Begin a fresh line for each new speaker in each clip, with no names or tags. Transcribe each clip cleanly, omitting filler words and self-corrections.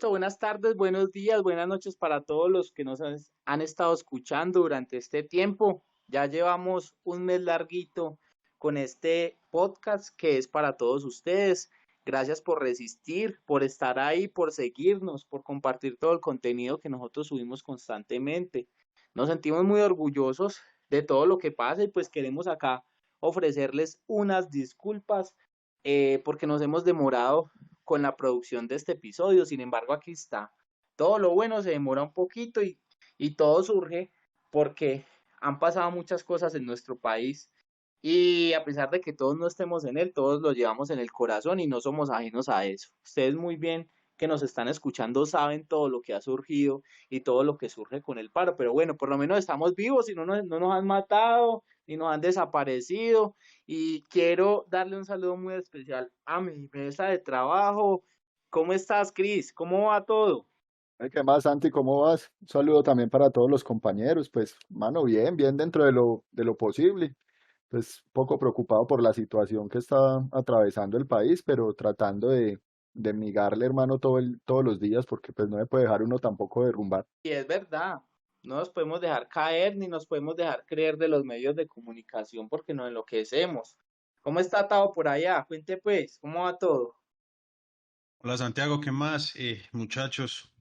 Listo, buenas tardes, buenos días, buenas noches para todos los que nos han estado escuchando durante este tiempo. Ya llevamos un mes larguito con este podcast que es para todos ustedes. Gracias por resistir, por estar ahí, por seguirnos, por compartir todo el contenido que nosotros subimos constantemente. Nos sentimos muy orgullosos de todo lo que pasa y pues queremos acá ofrecerles unas disculpas porque nos hemos demorado con la producción de este episodio. Sin embargo, aquí está. Todo lo bueno se demora un poquito y todo surge porque han pasado muchas cosas en nuestro país y a pesar de que todos no estemos en él, todos lo llevamos en el corazón y no somos ajenos a eso. Ustedes muy bien que nos están escuchando saben todo lo que ha surgido y todo lo que surge con el paro, pero bueno, por lo menos estamos vivos y no nos han matado ni nos han desaparecido y quiero darle un saludo muy especial a mi mesa de trabajo. ¿Cómo estás, Cris? ¿Cómo va todo?
Ay, ¿qué más, Santi? ¿Cómo vas? Un saludo también para todos los compañeros. Pues, mano, bien, bien dentro de lo posible. Pues, poco preocupado por la situación que está atravesando el país, pero tratando de migarle, hermano, todos los días, porque pues no me puede dejar uno tampoco derrumbar.
Y es verdad, no nos podemos dejar caer ni nos podemos dejar creer de los medios de comunicación porque nos enloquecemos. ¿Cómo está todo por allá? Cuente pues, ¿cómo va todo?
Hola Santiago, ¿qué más? Muchachos,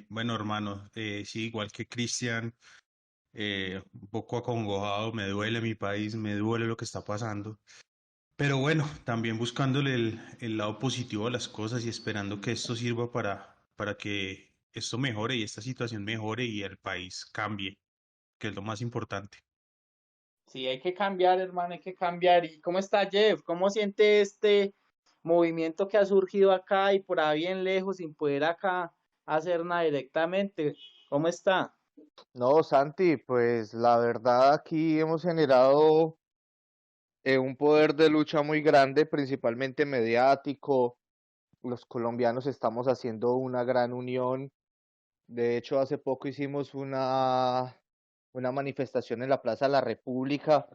bueno hermano, sí, igual que Cristian, un poco acongojado, me duele mi país, me duele lo que está pasando, pero bueno, también buscándole el lado positivo a las cosas y esperando que esto sirva para que esto mejore y esta situación mejore y el país cambie, que es lo más importante.
Sí, hay que cambiar, hermano, hay que cambiar. ¿Y cómo está Jeff? ¿Cómo siente este movimiento que ha surgido acá y por ahí bien lejos sin poder acá hacer nada directamente? ¿Cómo está?
No, Santi, pues la verdad aquí hemos generado un poder de lucha muy grande, principalmente mediático. Los colombianos estamos haciendo una gran unión. De hecho, hace poco hicimos una manifestación en la Plaza de la República.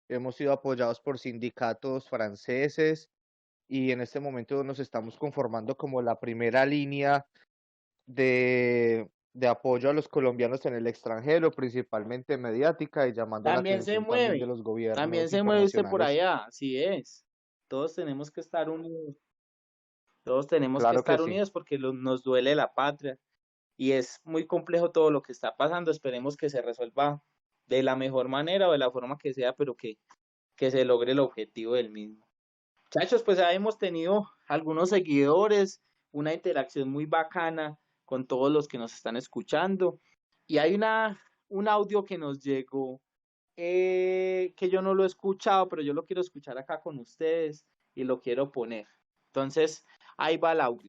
Hemos sido apoyados por sindicatos franceses y en este momento nos estamos conformando como la primera línea de apoyo a los colombianos en el extranjero, principalmente mediática, y llamando la atención también de los
También
gobiernos
se mueve usted por
internacionales.
allá, así es. Todos tenemos que estar unidos, todos tenemos que
Claro que
estar
sí.
unidos porque nos duele la patria y es muy complejo todo lo que está pasando. Esperemos que se resuelva de la mejor manera o de la forma que sea, pero que se logre el objetivo del mismo. Muchachos, pues ya hemos tenido algunos seguidores, una interacción muy bacana con todos los que nos están escuchando. Y hay un audio que nos llegó, que yo no lo he escuchado, pero yo lo quiero escuchar acá con ustedes y lo quiero poner. Entonces, ahí va el audio.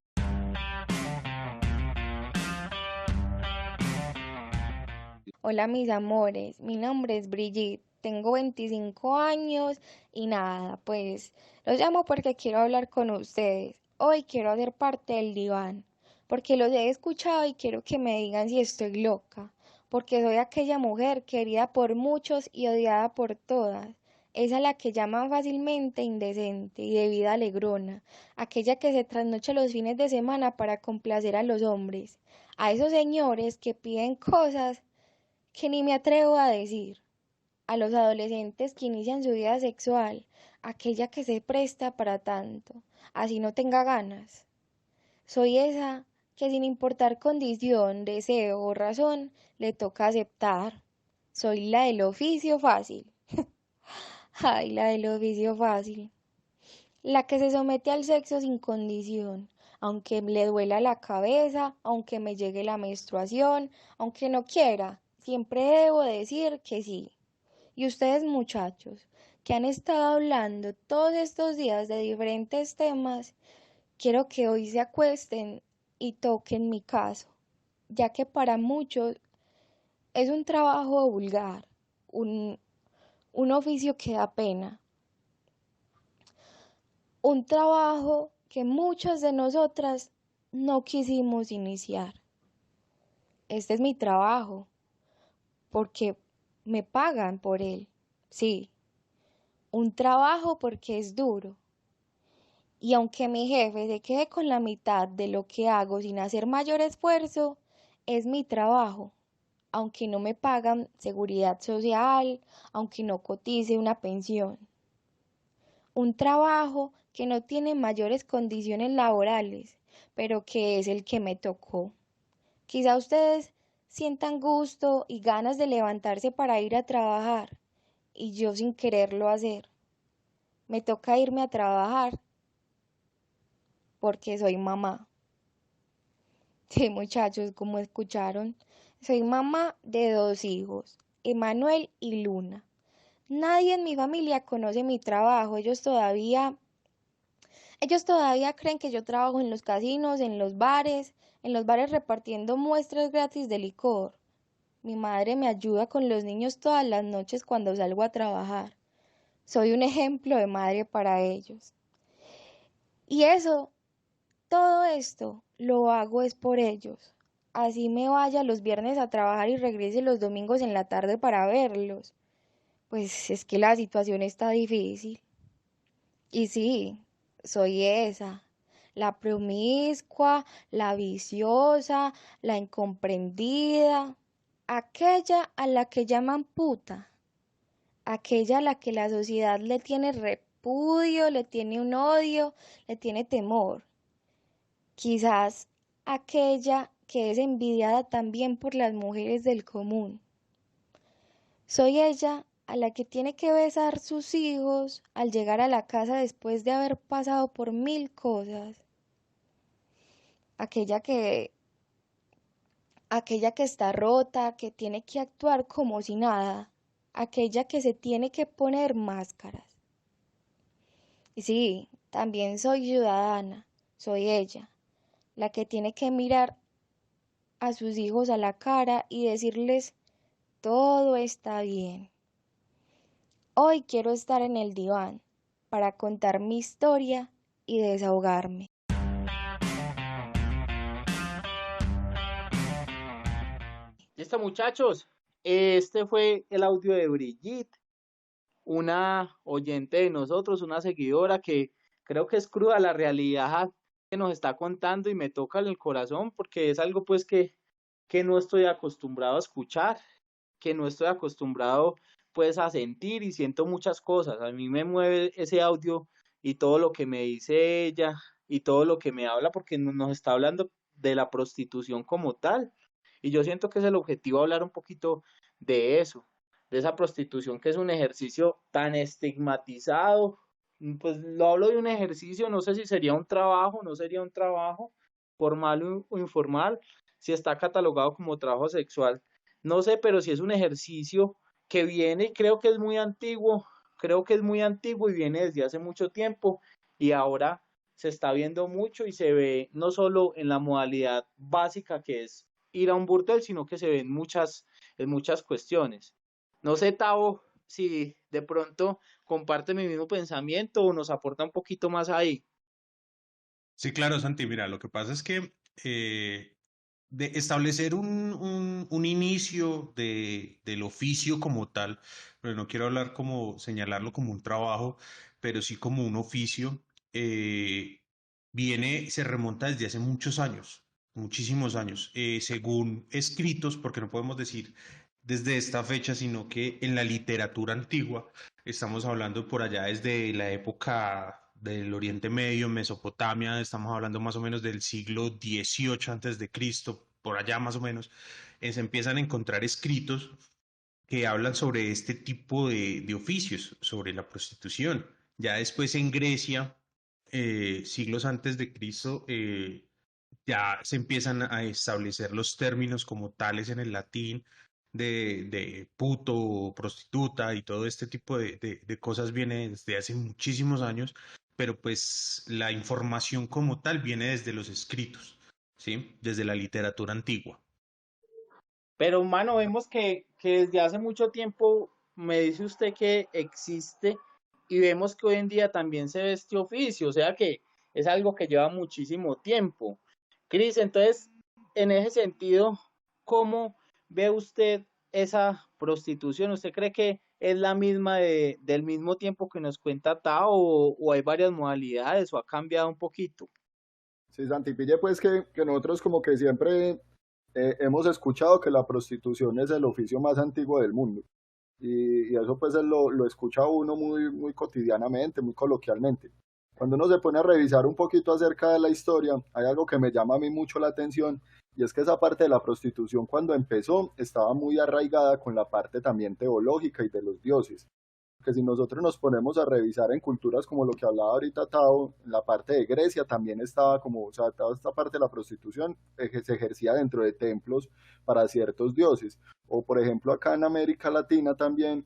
Hola mis amores, mi nombre es Brigitte, tengo 25 años y nada, pues los llamo porque quiero hablar con ustedes. Hoy quiero hacer parte del diván, porque los he escuchado y quiero que me digan si estoy loca, porque soy aquella mujer querida por muchos y odiada por todas. Esa a la que llaman fácilmente indecente y de vida alegrona, aquella que se trasnocha los fines de semana para complacer a los hombres, a esos señores que piden cosas que ni me atrevo a decir, a los adolescentes que inician su vida sexual, aquella que se presta para tanto, así no tenga ganas. Soy esa que sin importar condición, deseo o razón, le toca aceptar. Soy la del oficio fácil. Ay, la del oficio fácil. La que se somete al sexo sin condición, aunque le duela la cabeza, aunque me llegue la menstruación, aunque no quiera, siempre debo decir que sí. Y ustedes muchachos, que han estado hablando todos estos días de diferentes temas, quiero que hoy se acuesten y toquen mi caso, ya que para muchos es un trabajo vulgar, un, un oficio que da pena, un trabajo que muchas de nosotras no quisimos iniciar. Este es mi trabajo, porque me pagan por él, sí, un trabajo porque es duro. Y aunque mi jefe se quede con la mitad de lo que hago sin hacer mayor esfuerzo, es mi trabajo. Aunque no me pagan seguridad social, aunque no cotice una pensión. Un trabajo que no tiene mayores condiciones laborales, pero que es el que me tocó. Quizá ustedes sientan gusto y ganas de levantarse para ir a trabajar, y yo sin quererlo hacer. Me toca irme a trabajar porque soy mamá. Sí, muchachos, como escucharon, soy mamá de 2 hijos, Emanuel y Luna. Nadie en mi familia conoce mi trabajo, ellos todavía creen que yo trabajo en los casinos, en los bares repartiendo muestras gratis de licor. Mi madre me ayuda con los niños todas las noches cuando salgo a trabajar. Soy un ejemplo de madre para ellos. Y todo esto lo hago es por ellos. Así me vaya los viernes a trabajar y regrese los domingos en la tarde para verlos. Pues es que la situación está difícil. Y sí, soy esa, la promiscua, la viciosa, la incomprendida, aquella a la que llaman puta, aquella a la que la sociedad le tiene repudio, le tiene un odio, le tiene temor. Quizás aquella que es envidiada también por las mujeres del común. Soy ella a la que tiene que besar sus hijos al llegar a la casa después de haber pasado por 1000 cosas. Aquella que, aquella que está rota, que tiene que actuar como si nada. Aquella que se tiene que poner máscaras. Y sí, también soy ciudadana, soy ella, la que tiene que mirar a sus hijos a la cara y decirles, todo está bien. Hoy quiero estar en el diván para contar mi historia y desahogarme.
Listo, muchachos. Este fue el audio de Brigitte, una oyente de nosotros, una seguidora que creo que es cruda la realidad que nos está contando y me toca en el corazón porque es algo pues que no estoy acostumbrado a escuchar, que no estoy acostumbrado pues a sentir y siento muchas cosas. A mí me mueve ese audio y todo lo que me dice ella y todo lo que me habla porque nos está hablando de la prostitución como tal. Y yo siento que es el objetivo hablar un poquito de eso, de esa prostitución que es un ejercicio tan estigmatizado. Pues lo hablo de un ejercicio, no sé si sería un trabajo, no sería un trabajo, formal o informal, si está catalogado como trabajo sexual. No sé, pero si es un ejercicio que viene y creo que es muy antiguo y viene desde hace mucho tiempo y ahora se está viendo mucho y se ve no solo en la modalidad básica que es ir a un burdel, sino que se ve en muchas cuestiones. No sé, Tavo, si de pronto comparte mi mismo pensamiento o nos aporta un poquito más ahí.
Sí, claro, Santi, mira, lo que pasa es que de establecer un inicio del oficio como tal, pero no quiero hablar como señalarlo como un trabajo, pero sí como un oficio, se remonta desde hace muchos años, muchísimos años, según escritos, porque no podemos decir desde esta fecha, sino que en la literatura antigua, estamos hablando por allá desde la época del Oriente Medio, Mesopotamia, estamos hablando más o menos del siglo XVIII antes de Cristo, por allá más o menos, se empiezan a encontrar escritos que hablan sobre este tipo de oficios, sobre la prostitución. Ya después en Grecia, siglos antes de Cristo, ya se empiezan a establecer los términos como tales en el latín de puto, o prostituta y todo este tipo de cosas viene desde hace muchísimos años, pero pues la información como tal viene desde los escritos, ¿sí? Desde la literatura antigua.
Pero, humano, vemos que desde hace mucho tiempo me dice usted que existe y vemos que hoy en día también se ve este oficio, o sea que es algo que lleva muchísimo tiempo. Cris, entonces, en ese sentido, ¿cómo ve usted esa prostitución? ¿Usted cree que es la misma del mismo tiempo que nos cuenta Tao o hay varias modalidades o ha cambiado un poquito?
Sí, Santi, pille pues que nosotros como que siempre hemos escuchado que la prostitución es el oficio más antiguo del mundo. Y eso pues lo escucha uno muy cotidianamente, muy coloquialmente. Cuando uno se pone a revisar un poquito acerca de la historia, hay algo que me llama a mí mucho la atención y es que esa parte de la prostitución cuando empezó estaba muy arraigada con la parte también teológica y de los dioses. Que si nosotros nos ponemos a revisar en culturas como lo que hablaba ahorita Tao, en la parte de Grecia también estaba como, o sea, toda esta parte de la prostitución se ejercía dentro de templos para ciertos dioses. O por ejemplo acá en América Latina también,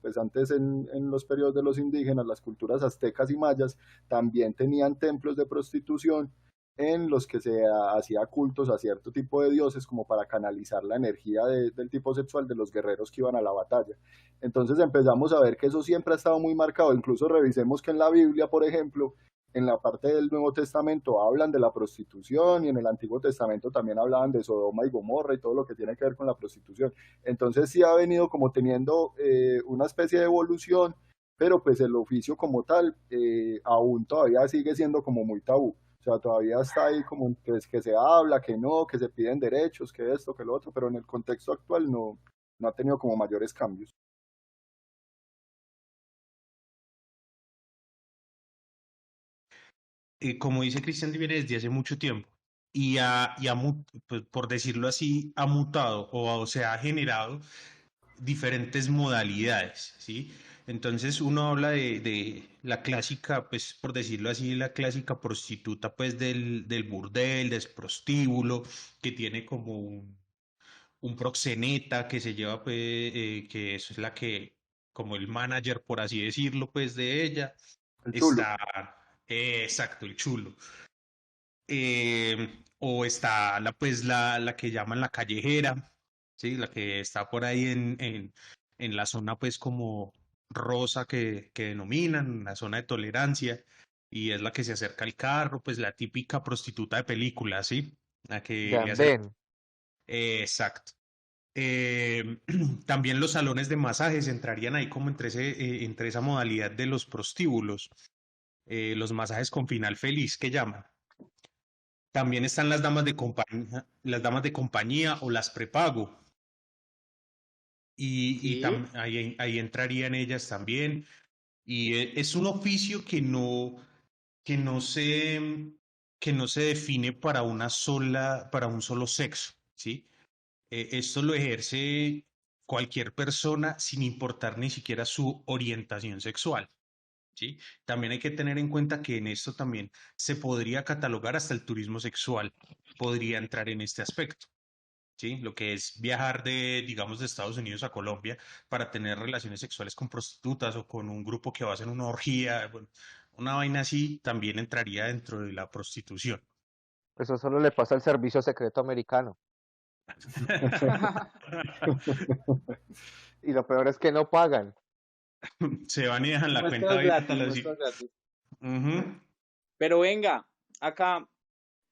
pues antes en los periodos de los indígenas, las culturas aztecas y mayas también tenían templos de prostitución en los que se hacía cultos a cierto tipo de dioses como para canalizar la energía del tipo sexual de los guerreros que iban a la batalla. Entonces empezamos a ver que eso siempre ha estado muy marcado. Incluso revisemos que en la Biblia, por ejemplo, en la parte del Nuevo Testamento hablan de la prostitución y en el Antiguo Testamento también hablaban de Sodoma y Gomorra y todo lo que tiene que ver con la prostitución. Entonces sí ha venido como teniendo una especie de evolución, pero pues el oficio como tal aún todavía sigue siendo como muy tabú. O sea, todavía está ahí como que se habla, que no, que se piden derechos, que esto, que lo otro, pero en el contexto actual no ha tenido como mayores cambios.
Como dice Cristian, viene desde hace mucho tiempo pues, por decirlo así, ha mutado o se ha generado diferentes modalidades, ¿sí? Entonces uno habla de la clásica, pues por decirlo así, la clásica prostituta, pues del burdel, del prostíbulo, que tiene como un proxeneta que se lleva, pues, que eso es la que, como el manager, por así decirlo, pues de ella,
El chulo.
está, exacto, el chulo. O está pues la que llaman la callejera, ¿sí? La que está por ahí en la zona pues como rosa que denominan, la zona de tolerancia, y es la que se acerca al carro, pues la típica prostituta de película, ¿sí? La
De
que le hace...
andén.
exacto. Eh, también los salones de masajes entrarían ahí como entre esa modalidad de los prostíbulos, los masajes con final feliz que llaman. También están las damas de compañía o las prepago.
Sí.
Ahí entrarían ellas también. Y es un oficio que no se, que no se define para un solo sexo, ¿sí? Esto lo ejerce cualquier persona sin importar ni siquiera su orientación sexual. ¿Sí? También hay que tener en cuenta que en esto también se podría catalogar hasta el turismo sexual, podría entrar en este aspecto, ¿sí? Lo que es viajar digamos, de Estados Unidos a Colombia para tener relaciones sexuales con prostitutas o con un grupo que va a hacer una orgía, bueno, una vaina así también entraría dentro de la prostitución.
Eso solo le pasa al servicio secreto americano. Y lo peor es que no pagan.
Se van y dejan la cuenta
Muestras
abierta,
gratis,
así.
muestras gratis.
Ujú.
Pero venga, acá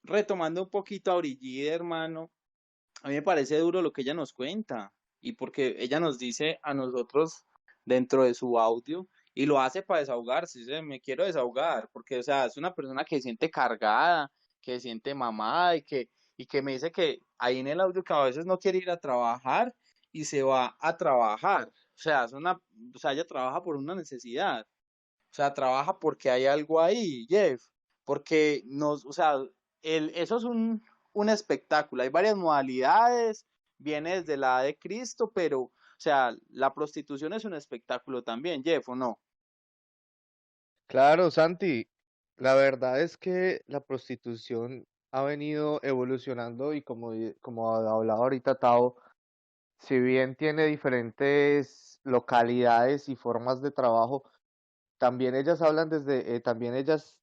retomando un poquito a Brigitte, hermano, a mí me parece duro lo que ella nos cuenta y porque ella nos dice a nosotros dentro de su audio y lo hace para desahogarse, dice, me quiero desahogar, porque o sea, es una persona que se siente cargada, que se siente mamada y que me dice que ahí en el audio que a veces no quiere ir a trabajar y se va a trabajar. O sea, ella trabaja por una necesidad. O sea, trabaja porque hay algo ahí, Jeff, porque nos, o sea, eso es un espectáculo, hay varias modalidades, viene desde la edad de Cristo, pero, o sea, la prostitución es un espectáculo también, Jeff, ¿o no?
Claro, Santi, la verdad es que la prostitución ha venido evolucionando y como ha hablado ahorita Tao, si bien tiene diferentes localidades y formas de trabajo, también ellas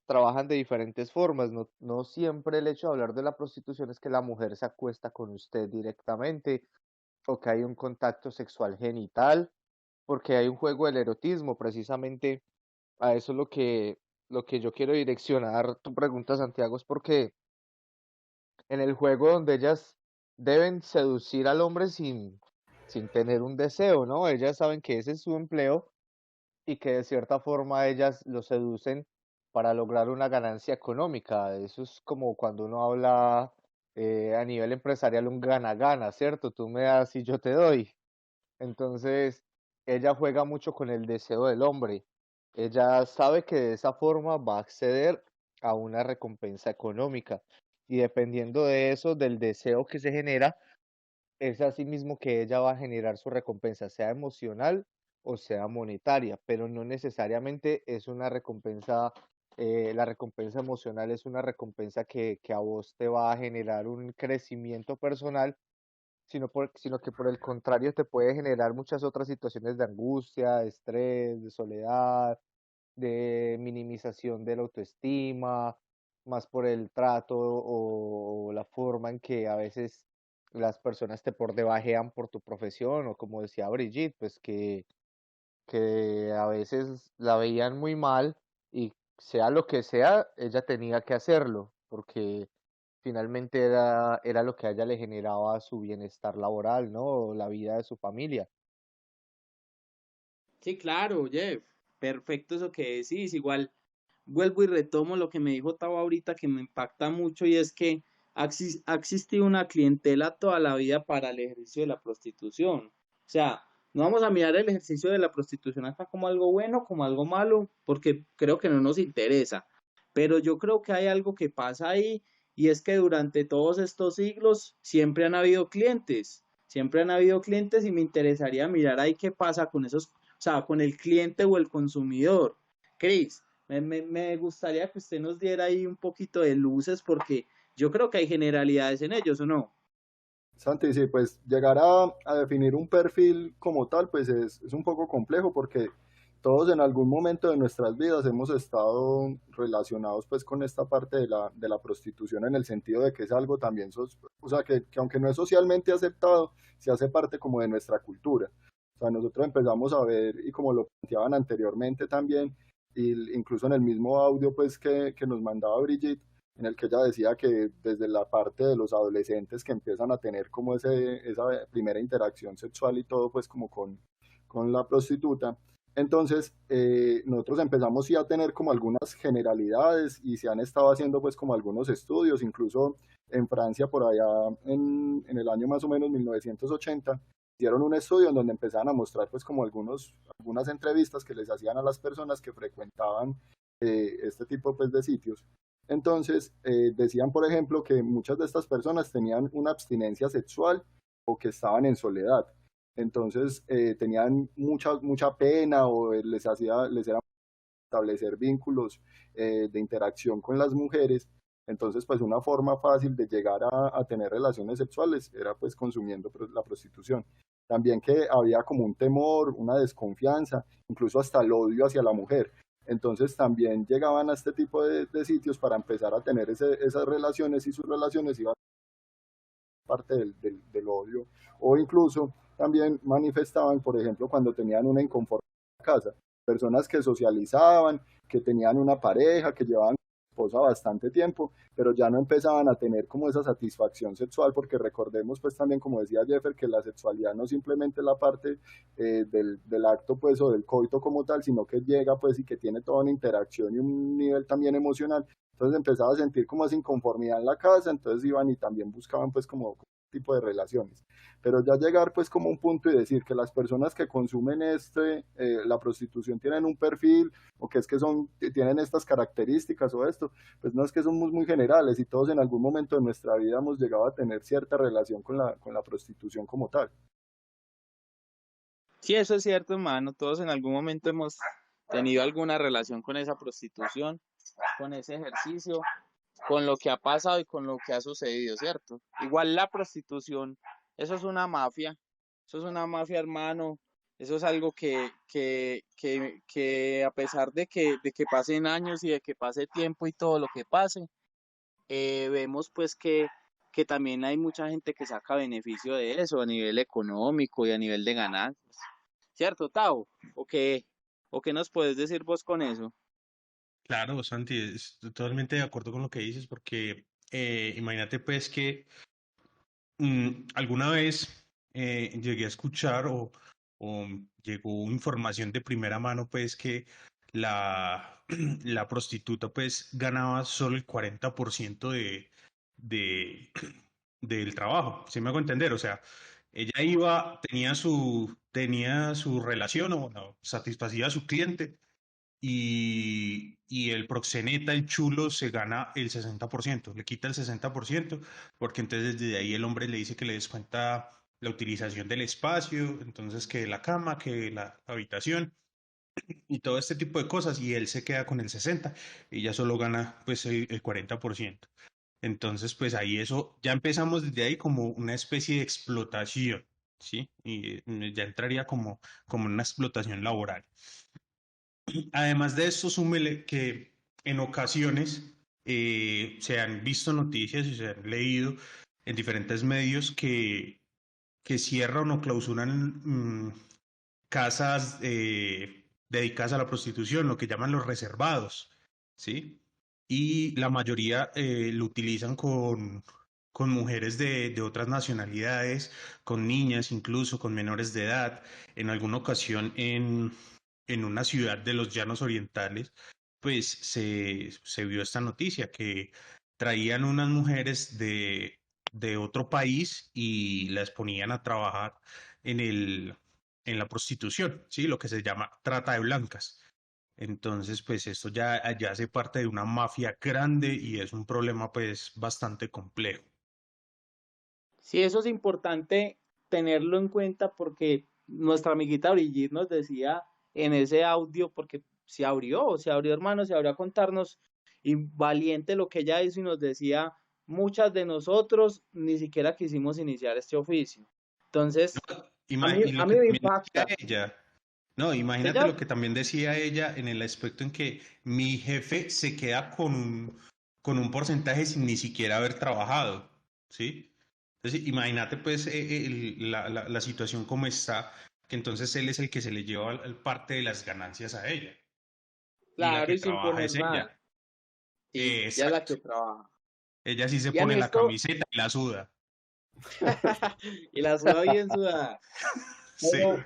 trabajan de diferentes formas. No, no siempre el hecho de hablar de la prostitución es que la mujer se acuesta con usted directamente o que hay un contacto sexual genital, porque hay un juego del erotismo, precisamente a eso es lo que yo quiero direccionar tu pregunta, Santiago, es porque en el juego donde ellas deben seducir al hombre sin tener un deseo, ¿no? Ellas saben que ese es su empleo y que de cierta forma ellas lo seducen para lograr una ganancia económica. Eso es como cuando uno habla a nivel empresarial un gana-gana, ¿cierto? Tú me das y yo te doy. Entonces, ella juega mucho con el deseo del hombre. Ella sabe que de esa forma va a acceder a una recompensa económica. Y dependiendo de eso, del deseo que se genera, es así mismo que ella va a generar su recompensa, sea emocional o sea monetaria, pero no necesariamente es una recompensa, la recompensa emocional es una recompensa que a vos te va a generar un crecimiento personal, sino que por el contrario te puede generar muchas otras situaciones de angustia, de estrés, de soledad, de minimización de la autoestima, más por el trato o la forma en que a veces las personas te por debajean por tu profesión, o como decía Brigitte, pues que a veces la veían muy mal y sea lo que sea, ella tenía que hacerlo, porque finalmente era lo que a ella le generaba su bienestar laboral, ¿no? O la vida de su familia.
Sí, claro, Jeff, perfecto eso que decís. Igual vuelvo y retomo lo que me dijo Tavo ahorita que me impacta mucho y es que ha existido una clientela toda la vida para el ejercicio de la prostitución. O sea, no vamos a mirar el ejercicio de la prostitución acá como algo bueno, como algo malo, porque creo que no nos interesa. Pero yo creo que hay algo que pasa ahí y es que durante todos estos siglos siempre han habido clientes y me interesaría mirar ahí qué pasa con esos, o sea, con el cliente o el consumidor. Chris, me gustaría que usted nos diera ahí un poquito de luces porque yo creo que hay generalidades en ellos, ¿o no?
Santi, sí, pues llegar a definir un perfil como tal, pues es un poco complejo porque todos en algún momento de nuestras vidas hemos estado relacionados pues con esta parte de la prostitución en el sentido de que es algo también, o sea, que aunque no es socialmente aceptado, se hace parte como de nuestra cultura. O sea, nosotros empezamos a ver, y como lo planteaban anteriormente también, incluso en el mismo audio pues que nos mandaba Brigitte, en el que ella decía que desde la parte de los adolescentes que empiezan a tener como esa primera interacción sexual y todo, pues como con la prostituta. Entonces, nosotros empezamos sí a tener como algunas generalidades y se han estado haciendo pues como algunos estudios, incluso en Francia por allá en el año más o menos 1980, hicieron un estudio en donde empezaban a mostrar pues como algunas entrevistas que les hacían a las personas que frecuentaban este tipo pues de sitios. Entonces, decían, por ejemplo, que muchas de estas personas tenían una abstinencia sexual o que estaban en soledad. Entonces, tenían mucha pena o les era establecer vínculos de interacción con las mujeres. Entonces, pues una forma fácil de llegar a tener relaciones sexuales era pues consumiendo la prostitución. También que había como un temor, una desconfianza, incluso hasta el odio hacia la mujer. Entonces también llegaban a este tipo de sitios para empezar a tener esas relaciones y sus relaciones iban parte del odio. O incluso también manifestaban, por ejemplo, cuando tenían una inconformidad en la casa, personas que socializaban, que tenían una pareja, que llevaban esposa bastante tiempo, pero ya no empezaban a tener como esa satisfacción sexual, porque recordemos pues también, como decía Jeffer, que la sexualidad no simplemente es la parte del acto pues o del coito como tal, sino que llega pues y que tiene toda una interacción y un nivel también emocional. Entonces empezaba a sentir como esa inconformidad en la casa, entonces iban y también buscaban pues como tipo de relaciones. Pero ya llegar pues como un punto y decir que las personas que consumen la prostitución tienen un perfil o que es que tienen estas características o esto, pues no es que somos muy generales y todos en algún momento de nuestra vida hemos llegado a tener cierta relación con la prostitución como tal.
Sí, eso es cierto, hermano. Todos en algún momento hemos tenido alguna relación con esa prostitución, con ese ejercicio, con lo que ha pasado y con lo que ha sucedido, ¿cierto? Igual la prostitución, eso es una mafia, eso es una mafia, hermano. Eso es algo que a pesar de que pasen años y de que pase tiempo y todo lo que pase, vemos pues que también hay mucha gente que saca beneficio de eso a nivel económico y a nivel de ganancias. ¿Cierto, Tao? O qué nos puedes decir vos con eso?
Claro, Santi, estoy totalmente de acuerdo con lo que dices, porque imagínate pues que alguna vez llegué a escuchar o llegó información de primera mano, pues que la, la prostituta pues ganaba solo el 40% de, del trabajo, ¿sí me hago entender? O sea, ella iba, tenía su relación o bueno, satisfacía a su cliente y el proxeneta, el chulo, se gana el 60%, le quita el 60%, porque entonces desde ahí el hombre le dice que le descuenta la utilización del espacio, entonces que la cama, que la habitación y todo este tipo de cosas, y él se queda con el 60% y ella solo gana pues el 40%. Entonces, pues ahí eso, ya empezamos desde ahí como una especie de explotación, ¿sí? Y ya entraría como una explotación laboral. Además de esto, súmele que en ocasiones se han visto noticias y se han leído en diferentes medios que cierran o clausuran casas dedicadas a la prostitución, lo que llaman los reservados, ¿sí? Y la mayoría lo utilizan con mujeres de otras nacionalidades, con niñas incluso, con menores de edad. En alguna ocasión en una ciudad de los Llanos Orientales, pues se vio esta noticia que traían unas mujeres de otro país y las ponían a trabajar en en la prostitución, ¿sí? Lo que se llama trata de blancas. Entonces, pues esto ya hace parte de una mafia grande y es un problema pues bastante complejo.
Sí, eso es importante tenerlo en cuenta porque nuestra amiguita Brigitte nos decía en ese audio, porque se abrió hermano, se abrió a contarnos y valiente lo que ella hizo y nos decía, muchas de nosotros ni siquiera quisimos iniciar este oficio. Entonces,
Y
a
lo
mí
que
me
también decía
impacta.
ella, no, imagínate
Ella,
lo que también decía ella en el aspecto en que mi jefe se queda con un porcentaje sin ni siquiera haber trabajado, ¿sí? Entonces, imagínate pues la situación como está, que entonces él es el que se le lleva parte de las ganancias a ella y la
claro,
que
y sin
trabaja
poner
es ella.
nada. Sí, ya es la
Exacto.
que trabaja.
Ella sí se
Y en
pone la
esto,
camiseta y la suda.
y la suda bien sudada.
Sí.
Pero,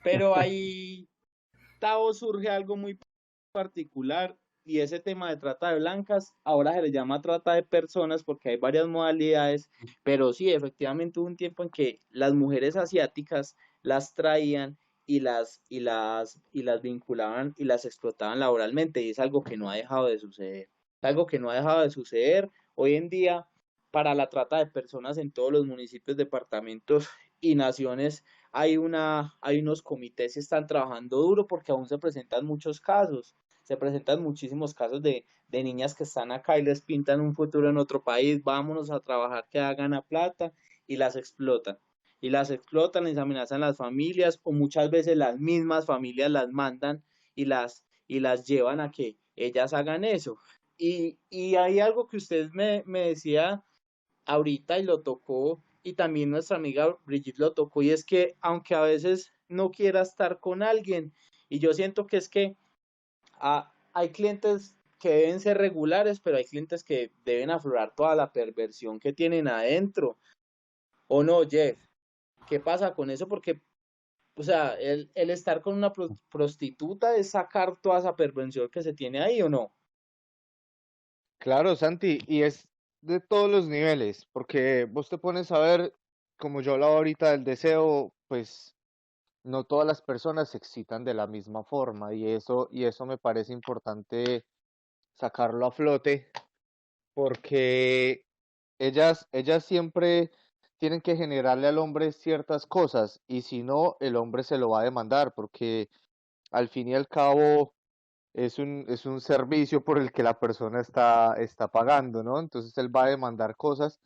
pero ahí, Tavo, surge algo muy particular y ese tema de trata de blancas, ahora se le llama trata de personas porque hay varias modalidades, pero sí, efectivamente hubo un tiempo en que las mujeres asiáticas las traían y las vinculaban y las explotaban laboralmente y es algo que no ha dejado de suceder. Es algo que no ha dejado de suceder. Hoy en día, para la trata de personas en todos los municipios, departamentos y naciones, hay unos comités que están trabajando duro porque aún se presentan muchos casos. Se presentan muchísimos casos de niñas que están acá y les pintan un futuro en otro país, vámonos a trabajar que hagan a plata y las explotan. Y las explotan, les amenazan las familias o muchas veces las mismas familias las mandan y las llevan a que ellas hagan eso. Y hay algo que usted me decía ahorita y lo tocó y también nuestra amiga Brigitte lo tocó y es que aunque a veces no quiera estar con alguien y yo siento que es que hay clientes que deben ser regulares, pero hay clientes que deben aflorar toda la perversión que tienen adentro. ¿O no, Jeff? ¿Qué pasa con eso? Porque, o sea, el estar con una prostituta es sacar toda esa perversión que se tiene ahí, ¿o no?
Claro, Santi, y es de todos los niveles, porque vos te pones a ver, como yo hablaba ahorita del deseo, pues no todas las personas se excitan de la misma forma, y eso me parece importante sacarlo a flote, porque ellas siempre tienen que generarle al hombre ciertas cosas, y si no, el hombre se lo va a demandar, porque al fin y al cabo es un servicio por el que la persona está pagando, ¿no? Entonces él va a demandar cosas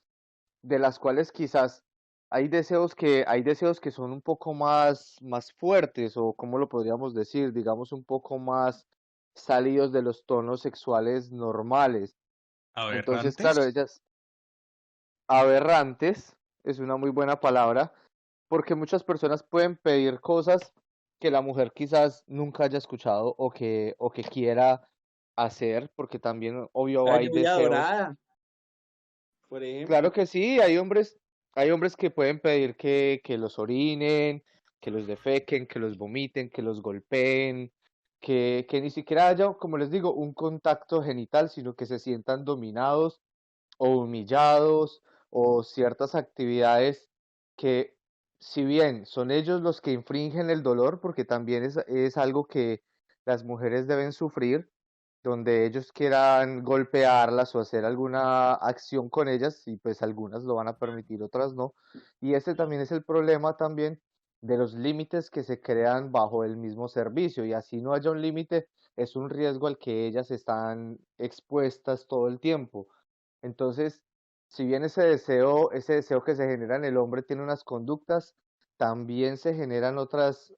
de las cuales quizás hay deseos que son un poco más fuertes, o cómo lo podríamos decir, digamos un poco más salidos de los tonos sexuales normales. Entonces,
Aberrantes.
claro, ellas aberrantes es una muy buena palabra, porque muchas personas pueden pedir cosas que la mujer quizás nunca haya escuchado o que quiera hacer, porque también, obvio,
La
hay
lluvia
deseos.
dorada, por
Claro
ejemplo.
que sí, hay hombres Hay hombres que pueden pedir que los orinen, que los defequen, que los vomiten, que los golpeen, que ni siquiera haya, como les digo, un contacto genital, sino que se sientan dominados o humillados o ciertas actividades que, si bien son ellos los que infringen el dolor, porque también es algo que las mujeres deben sufrir, donde ellos quieran golpearlas o hacer alguna acción con ellas, y pues algunas lo van a permitir, otras no. Y este también es el problema también de los límites que se crean bajo el mismo servicio, y así no haya un límite, es un riesgo al que ellas están expuestas todo el tiempo. Entonces, si bien ese deseo que se genera en el hombre tiene unas conductas, también se generan otras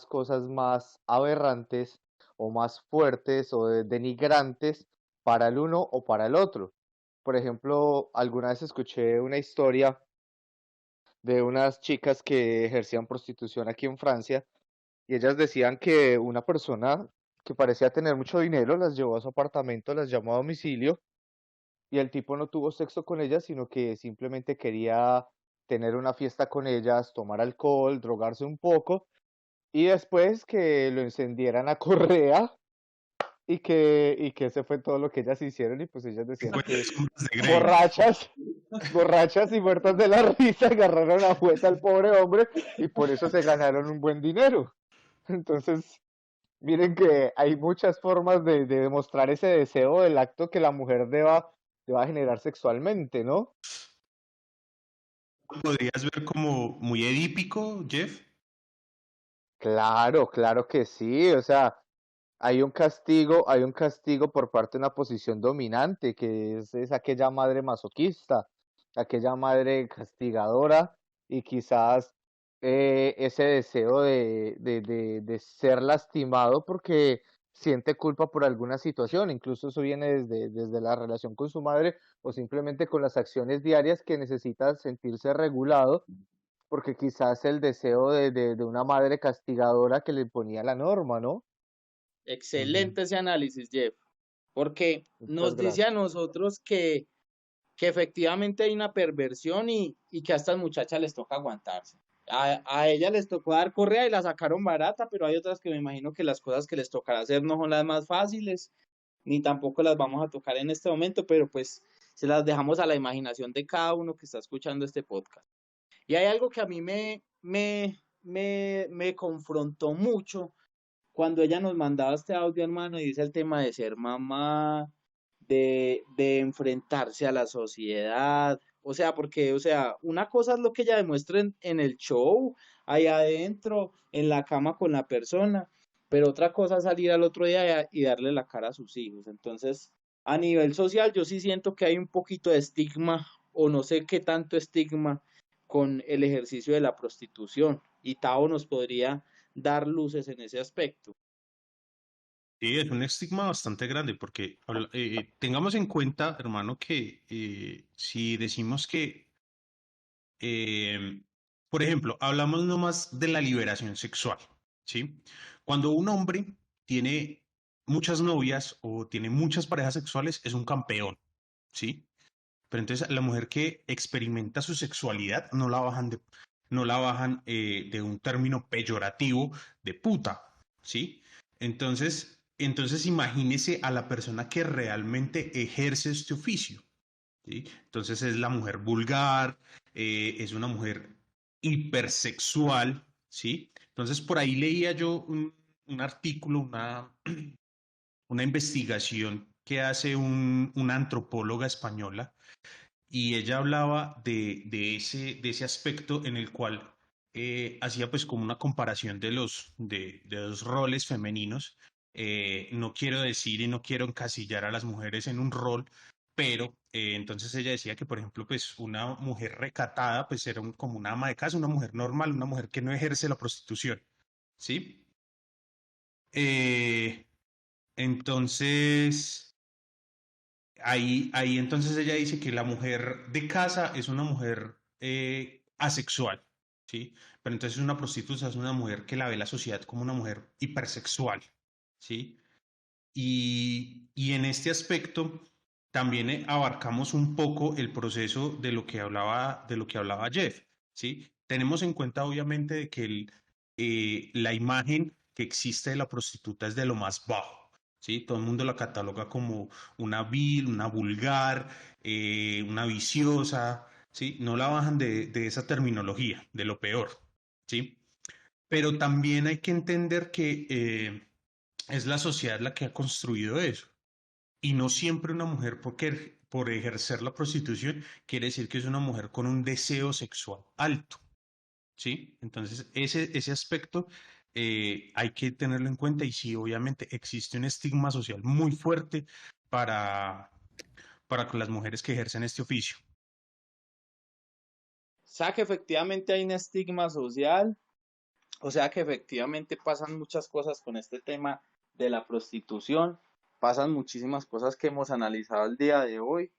cosas más aberrantes o más fuertes o denigrantes para el uno o para el otro. Por ejemplo, alguna vez escuché una historia de unas chicas que ejercían prostitución aquí en Francia y ellas decían que una persona que parecía tener mucho dinero las llevó a su apartamento, las llamó a domicilio y el tipo no tuvo sexo con ellas, sino que simplemente quería tener una fiesta con ellas, tomar alcohol, drogarse un poco y después que lo encendieran a correa y que ese fue todo lo que ellas hicieron y pues ellas decían
Fue
que
Sombras de Grey.
borrachas y muertas de la risa agarraron a fuerza al pobre hombre y por eso se ganaron un buen dinero. Entonces, miren que hay muchas formas de demostrar ese deseo del acto que la mujer deba generar sexualmente, ¿no?
¿Podrías ver como muy edípico, Jeff?
Claro, claro que sí, o sea, hay un castigo por parte de una posición dominante, que es aquella madre masoquista, aquella madre castigadora, y quizás ese deseo de ser lastimado porque siente culpa por alguna situación, incluso eso viene desde la relación con su madre o simplemente con las acciones diarias que necesita sentirse regulado, porque quizás el deseo de una madre castigadora que le ponía la norma, ¿no?
Ujú.
Excelente ese análisis, Jeff, porque
Muchas
nos dice a
gracias.
nosotros que efectivamente hay una perversión y que a estas muchachas les toca aguantarse. A ellas les tocó dar correa y la sacaron barata, pero hay otras que me imagino que las cosas que les tocará hacer no son las más fáciles, ni tampoco las vamos a tocar en este momento, pero pues se las dejamos a la imaginación de cada uno que está escuchando este podcast. Y hay algo que a mí me confrontó mucho cuando ella nos mandaba este audio, hermano, y dice el tema de ser mamá, de enfrentarse a la sociedad, o sea, porque, o sea, una cosa es lo que ella demuestra en el show, ahí adentro, en la cama con la persona, pero otra cosa es salir al otro día y darle la cara a sus hijos. Entonces, a nivel social, yo sí siento que hay un poquito de estigma, o no sé qué tanto estigma, con el ejercicio de la prostitución. Y Tao nos podría dar luces en ese aspecto.
Sí, es un estigma bastante grande porque tengamos en cuenta, hermano, que si decimos que, eh, por ejemplo, hablamos nomás de la liberación sexual, ¿sí? Cuando un hombre tiene muchas novias o tiene muchas parejas sexuales, es un campeón, ¿sí? Pero entonces la mujer que experimenta su sexualidad no la bajan de un término peyorativo de puta, ¿sí? Entonces imagínese a la persona que realmente ejerce este oficio, ¿sí? Entonces es la mujer vulgar, es una mujer hipersexual, ¿sí? Entonces por ahí leía yo un artículo, una investigación que hace una antropóloga española y ella hablaba de ese aspecto en el cual hacía pues como una comparación de los roles femeninos. No quiero decir y no quiero encasillar a las mujeres en un rol, pero entonces ella decía que, por ejemplo, pues una mujer recatada pues era como una ama de casa, una mujer normal, una mujer que no ejerce la prostitución, ¿sí? Eh, entonces... Ahí entonces ella dice que la mujer de casa es una mujer asexual, ¿sí? Pero entonces una prostituta es una mujer que la ve la sociedad como una mujer hipersexual, ¿sí? Y en este aspecto, también abarcamos un poco el proceso de lo que hablaba Jeff, ¿sí? Tenemos en cuenta obviamente de que la imagen que existe de la prostituta es de lo más bajo, ¿sí? Todo el mundo la cataloga como una vil, una vulgar, una viciosa, ¿sí? No la bajan de esa terminología, de lo peor, ¿sí? Pero también hay que entender que es la sociedad la que ha construido eso. Y no siempre una mujer por ejercer la prostitución quiere decir que es una mujer con un deseo sexual alto, ¿sí? Entonces, ese aspecto hay que tenerlo en cuenta y sí, obviamente existe un estigma social muy fuerte para, para con las mujeres que ejercen este oficio.
O sea que efectivamente hay un estigma social, o sea que efectivamente pasan muchas cosas con este tema de la prostitución, pasan muchísimas cosas que hemos analizado el día de hoy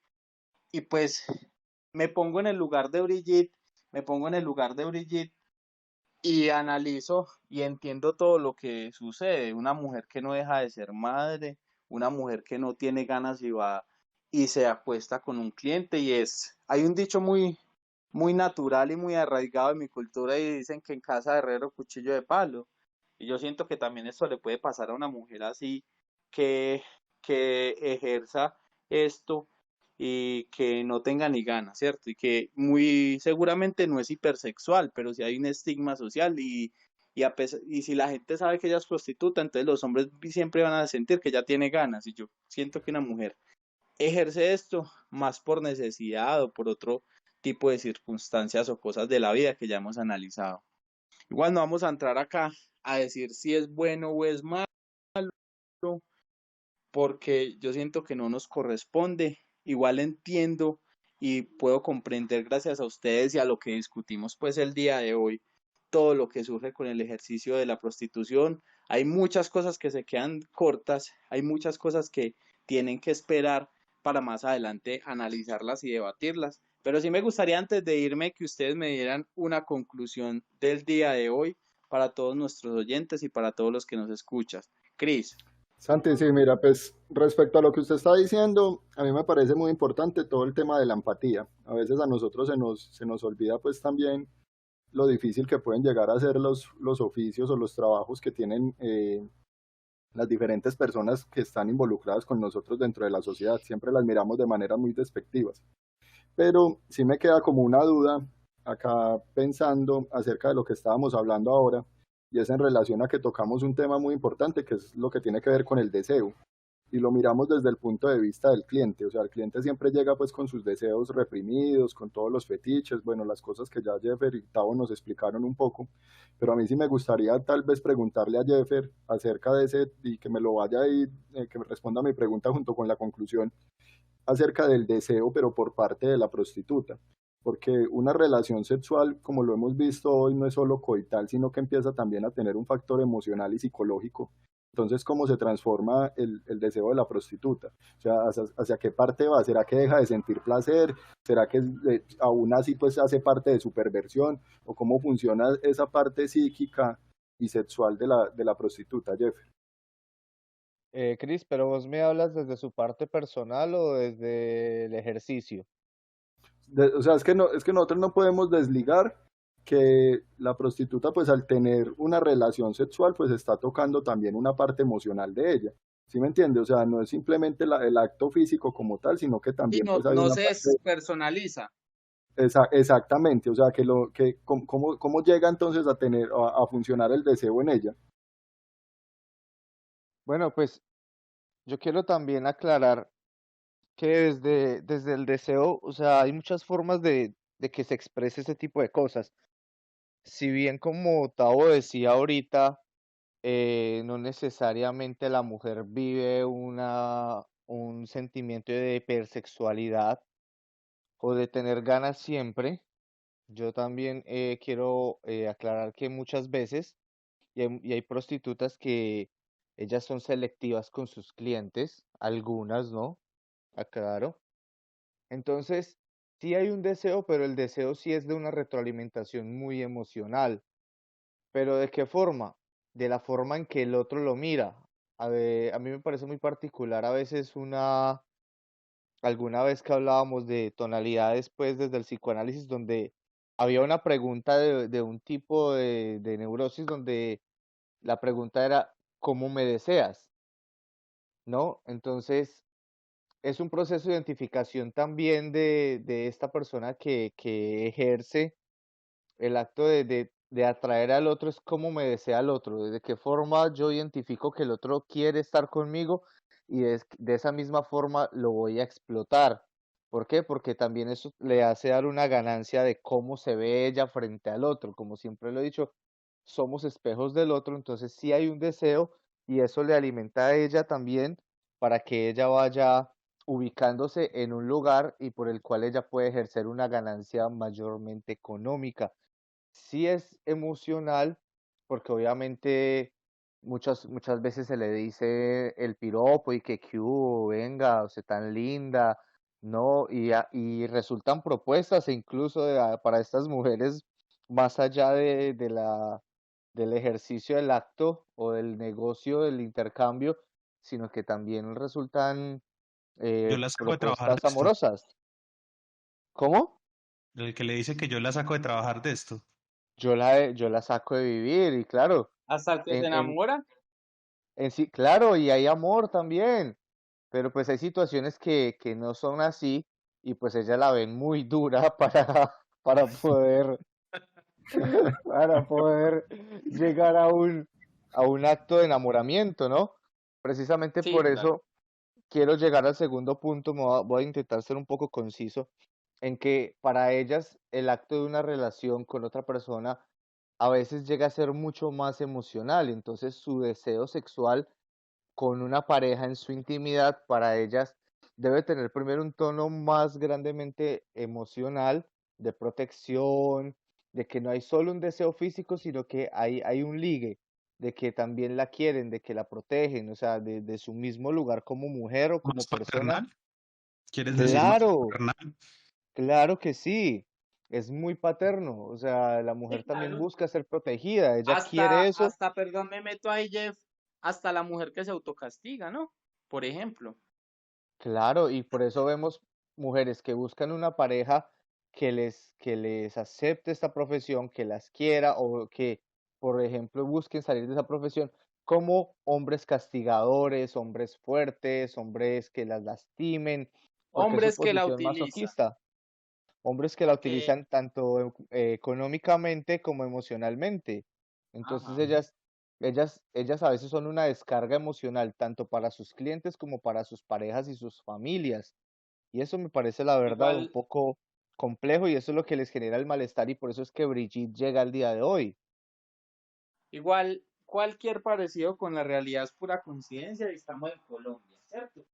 y pues me pongo en el lugar de Brigitte, me pongo en el lugar de Brigitte y analizo y entiendo todo lo que sucede. Una mujer que no deja de ser madre, una mujer que no tiene ganas y va y se acuesta con un cliente y hay un dicho muy natural y muy arraigado en mi cultura y dicen que en casa de herrero cuchillo de palo. Y yo siento que también esto le puede pasar a una mujer así que, que ejerza esto y que no tenga ni ganas, ¿cierto? Y que muy seguramente no es hipersexual, pero sí hay un estigma social y si la gente sabe que ella es prostituta, entonces los hombres siempre van a sentir que ella tiene ganas. Y yo siento que una mujer ejerce esto más por necesidad o por otro tipo de circunstancias o cosas de la vida que ya hemos analizado. Igual no vamos a entrar acá a decir si es bueno o es malo, porque yo siento que no nos corresponde. Igual entiendo y puedo comprender gracias a ustedes y a lo que discutimos pues el día de hoy, todo lo que surge con el ejercicio de la prostitución. Hay muchas cosas que se quedan cortas, hay muchas cosas que tienen que esperar para más adelante analizarlas y debatirlas. Pero sí me gustaría antes de irme que ustedes me dieran una conclusión del día de hoy para todos nuestros oyentes y para todos los que nos escuchan. Cris.
Santi, sí, mira, pues respecto a lo que usted está diciendo, a mí me parece muy importante todo el tema de la empatía. A veces a nosotros se nos olvida pues también lo difícil que pueden llegar a ser los oficios o los trabajos que tienen las diferentes personas que están involucradas con nosotros dentro de la sociedad. Siempre las miramos de manera muy despectivas. Pero sí me queda como una duda acá pensando acerca de lo que estábamos hablando ahora, y es en relación a que tocamos un tema muy importante, que es lo que tiene que ver con el deseo. Y lo miramos desde el punto de vista del cliente, o sea, el cliente siempre llega pues con sus deseos reprimidos, con todos los fetiches, bueno, las cosas que ya Jeffer y Tavo nos explicaron un poco, pero a mí sí me gustaría tal vez preguntarle a Jeffer acerca de ese, y que me lo vaya ahí, que me responda a mi pregunta junto con la conclusión, acerca del deseo, pero por parte de la prostituta. Porque una relación sexual, como lo hemos visto hoy, no es solo coital, sino que empieza también a tener un factor emocional y psicológico. Entonces, ¿cómo se transforma el deseo de la prostituta? O sea, ¿hacia qué parte va? ¿Será que deja de sentir placer? ¿Será que aún así pues hace parte de su perversión? ¿O cómo funciona esa parte psíquica y sexual de la prostituta, Jeff?
Cris, pero vos me hablas desde su parte personal o desde el ejercicio.
O sea, es que nosotros no podemos desligar que la prostituta, pues al tener una relación sexual, pues está tocando también una parte emocional de ella. ¿Sí me entiende? O sea, no es simplemente el acto físico como tal, sino que
Y
también
no,
pues hay
no
una
se
parte,
despersonaliza.
exactamente, o sea, cómo llega entonces a funcionar el deseo en ella.
Bueno, pues yo quiero también aclarar que desde el deseo, o sea, hay muchas formas de que se exprese ese tipo de cosas. Si bien como Tavo decía ahorita, no necesariamente la mujer vive un sentimiento de hipersexualidad o de tener ganas siempre. Yo también quiero aclarar que muchas veces, y hay prostitutas que ellas son selectivas con sus clientes, algunas no, aclaro. Entonces, sí hay un deseo, pero el deseo sí es de una retroalimentación muy emocional. ¿Pero de qué forma? De la forma en que el otro lo mira. A mí me parece muy particular a veces alguna vez que hablábamos de tonalidades, pues desde el psicoanálisis, donde había una pregunta de un tipo de neurosis donde la pregunta era, ¿cómo me deseas? ¿No? Entonces, es un proceso de identificación también de esta persona que ejerce el acto de atraer al otro, es cómo me desea el otro, de qué forma yo identifico que el otro quiere estar conmigo y de esa misma forma lo voy a explotar. ¿Por qué? Porque también eso le hace dar una ganancia de cómo se ve ella frente al otro. Como siempre lo he dicho, somos espejos del otro, entonces sí hay un deseo y eso le alimenta a ella también para que ella vaya ubicándose en un lugar y por el cual ella puede ejercer una ganancia mayormente económica. Sí es emocional, porque obviamente muchas veces se le dice el piropo y que hubo, venga, usted tan linda, ¿no? Y resultan propuestas e incluso para estas mujeres, más allá del ejercicio del acto o del negocio, del intercambio, sino que también resultan
Yo la saco de trabajar de
propuestas
esto.
amorosas. ¿Cómo?
El que le dice que yo la saco de trabajar de esto.
Yo la saco de vivir y claro,
Hasta que se
en, en,
enamoran.
en sí, claro, y hay amor también, pero pues hay situaciones que no son así y pues ella la ven muy dura para poder, para poder llegar a un acto de enamoramiento, ¿no? Precisamente
Sí,
por
claro.
eso quiero llegar al segundo punto, voy a intentar ser un poco conciso, en que para ellas el acto de una relación con otra persona a veces llega a ser mucho más emocional, entonces su deseo sexual con una pareja en su intimidad para ellas debe tener primero un tono más grandemente emocional, de protección, de que no hay solo un deseo físico, sino que hay un ligue, de que también la quieren, de que la protegen, o sea, de su mismo lugar como mujer o como
¿Más
persona.
paternal? ¿Quieres decir más
Claro,
paternal?
claro que sí, es muy paterno, o sea, la
Sí,
mujer también
claro.
busca ser protegida, ella quiere eso.
Hasta, perdón, me meto ahí, Jeff, hasta la mujer que se autocastiga, ¿no? Por ejemplo.
Claro, y por eso vemos mujeres que buscan una pareja que les acepte esta profesión, que las quiera o que, por ejemplo, busquen salir de esa profesión como hombres castigadores, hombres fuertes, hombres que las lastimen, porque es su
Hombres que la
posición
utilizan.
masoquista, hombres que la
Porque,
utilizan tanto económicamente como emocionalmente. Entonces
ajá.
ellas a veces son una descarga emocional tanto para sus clientes como para sus parejas y sus familias. Y eso me parece la verdad un
Igual,
poco complejo y eso es lo que les genera el malestar y por eso es que Brigitte llega al día de hoy.
igual, cualquier parecido con la realidad es pura coincidencia y estamos en Colombia, ¿cierto?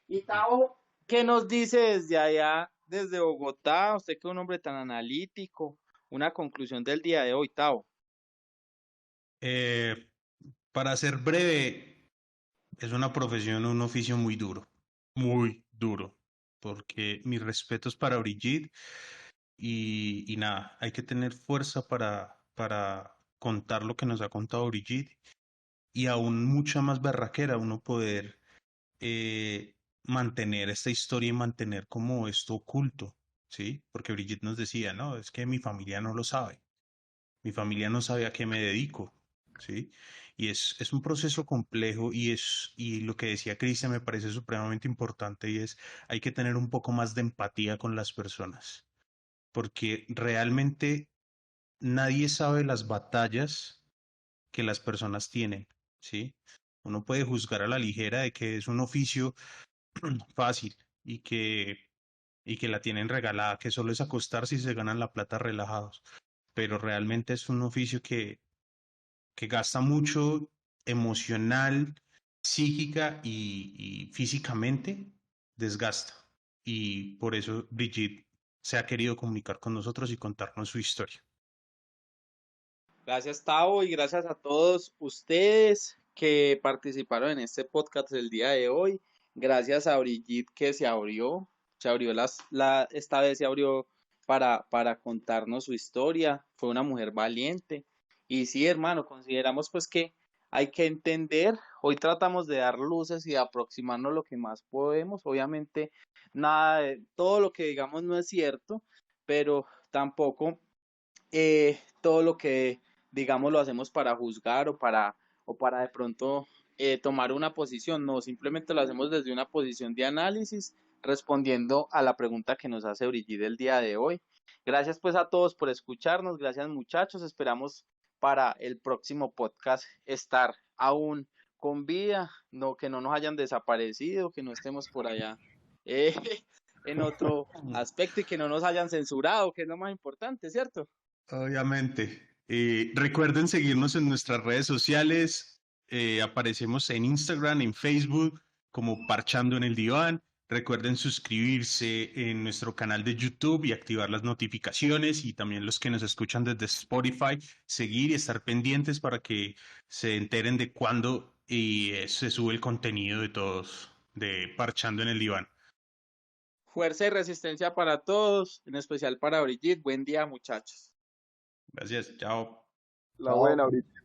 Y Tao, ¿qué nos dice desde allá, desde Bogotá? Usted que es un hombre tan analítico, una conclusión del día de hoy, Tao.
Eh, para ser breve, es una profesión, un oficio muy duro, porque mis respetos para Brigitte y nada, hay que tener fuerza para contar lo que nos ha contado Brigitte y aún mucha más berraquera uno poder mantener esta historia y mantener como esto oculto, ¿sí? Porque Brigitte nos decía, no, es que mi familia no lo sabe, mi familia no sabe a qué me dedico, ¿sí? Y es un proceso complejo y lo que decía Cristian me parece supremamente importante y es, hay que tener un poco más de empatía con las personas, porque realmente nadie sabe las batallas que las personas tienen, ¿sí? Uno puede juzgar a la ligera de que es un oficio fácil y que la tienen regalada, que solo es acostarse y se ganan la plata relajados, pero realmente es un oficio que gasta mucho emocional, psíquica y físicamente, desgasta. Y por eso Brigitte se ha querido comunicar con nosotros y contarnos su historia.
Gracias, Tao, y gracias a todos ustedes que participaron en este podcast el día de hoy. Gracias a Brigitte que se abrió esta vez se abrió para contarnos su historia. Fue una mujer valiente. Y sí, hermano, consideramos pues que hay que entender Hoy tratamos de dar luces y de aproximarnos lo que más podemos. Obviamente, nada de todo lo que digamos no es cierto, pero tampoco todo lo que digamos lo hacemos para juzgar o para de pronto tomar una posición. No, simplemente lo hacemos desde una posición de análisis, respondiendo a la pregunta que nos hace Brigitte el día de hoy. Gracias pues a todos por escucharnos, gracias muchachos, esperamos para el próximo podcast estar aún con vida, no, que no nos hayan desaparecido, que no estemos por allá eh, en otro aspecto y que no nos hayan censurado, que es lo más importante, ¿cierto?
Obviamente. Recuerden seguirnos en nuestras redes sociales. Aparecemos en Instagram, en Facebook, como Parchando en el Diván. Recuerden suscribirse en nuestro canal de YouTube y activar las notificaciones. Y también los que nos escuchan desde Spotify, seguir y estar pendientes para que se enteren de cuándo se sube el contenido de todos, de Parchando en el Diván.
Fuerza y resistencia para todos, en especial para Brigitte. Buen día, muchachos.
Gracias, chao.
La
Chao.
buena, ahorita.